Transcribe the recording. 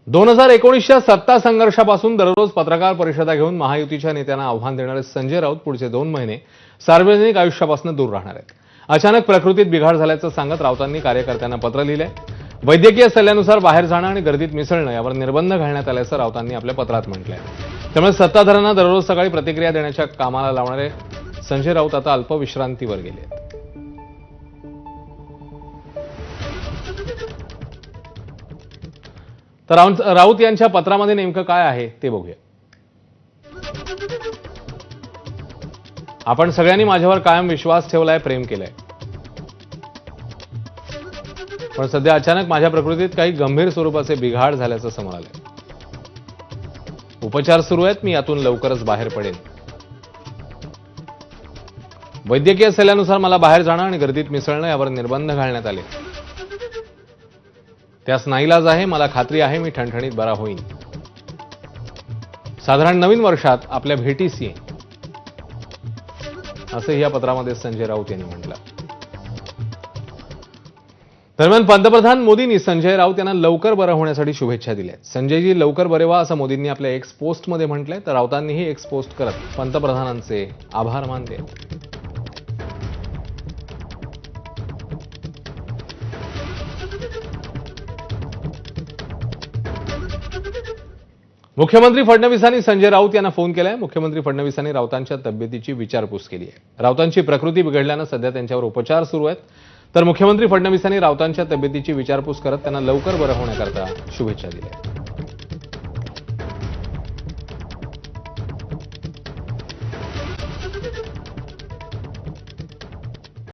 2019च्या सत्ता संघर्षापासून दररोज पत्रकार परिषदा घेऊन महायुतीच्या नेत्यांना आव्हान देणारे संजय राऊत पुढचे 2 महिने सार्वजनिक आयुष्यापासून दूर राहणार आहेत. अचानक प्रकृतीत बिघाड झाल्याचं सांगत राऊतांनी कार्यकर्त्यांना पत्र लिहिलंय. वैद्यकीय सल्ल्यानुसार बाहेर जाणं आणि गर्दीत मिसळणं यावर निर्बंध घालण्यात आल्याचं राऊतांनी आपल्या पत्रात म्हटलंय. त्यामुळे सत्ताधाऱ्यांना दररोज सकाळी प्रतिक्रिया देण्याच्या कामाला लावणारे संजय राऊत आता अल्पविश्रांतीवर गेले आहेत. तर राऊत यांच्या पत्रामध्ये नेमकं काय आहे ते बघूया. आपण सगळ्यांनी माझ्यावर कायम विश्वास ठेवलाय, प्रेम केलंय, पण सध्या अचानक माझ्या प्रकृतीत काही गंभीर स्वरूपाचे बिघाड झाल्याचं समोर आलंय. उपचार सुरू आहेत, मी यातून लवकरच बाहेर पडेन. वैद्यकीय सल्ल्यानुसार मला बाहेर जाणं आणि गर्दीत मिसळणं यावर निर्बंध घालण्यात आले. त्यास नाईलाज आहे. मला खात्री आहे मी ठणठणीत बरा होईन. साधारण नवीन वर्षात आपल्या भेटीस येईन, असंही या पत्रामध्ये संजय राऊत यांनी म्हटलं. दरम्यान पंतप्रधान मोदींनी संजय राऊत यांना लवकर बरं होण्यासाठी शुभेच्छा दिल्या. संजयजी लवकर बरे व्हा असं मोदींनी आपल्या एक्स पोस्टमध्ये म्हटलंय. तर राऊतांनीही एक्स पोस्ट करत पंतप्रधानांचे आभार मानले. मुख्यमंत्री फडणवीसांनी संजय राऊत यांना फोन केलाय. मुख्यमंत्री फडणवीसांनी राऊतांच्या तब्येतीची विचारपूस केली आहे. राऊतांची प्रकृती बिघडल्यानं सध्या त्यांच्यावर उपचार सुरू आहेत. तर मुख्यमंत्री फडणवीसांनी राऊतांच्या तब्येतीची विचारपूस करत त्यांना लवकर बरं होण्याकरता शुभेच्छा दिल्या.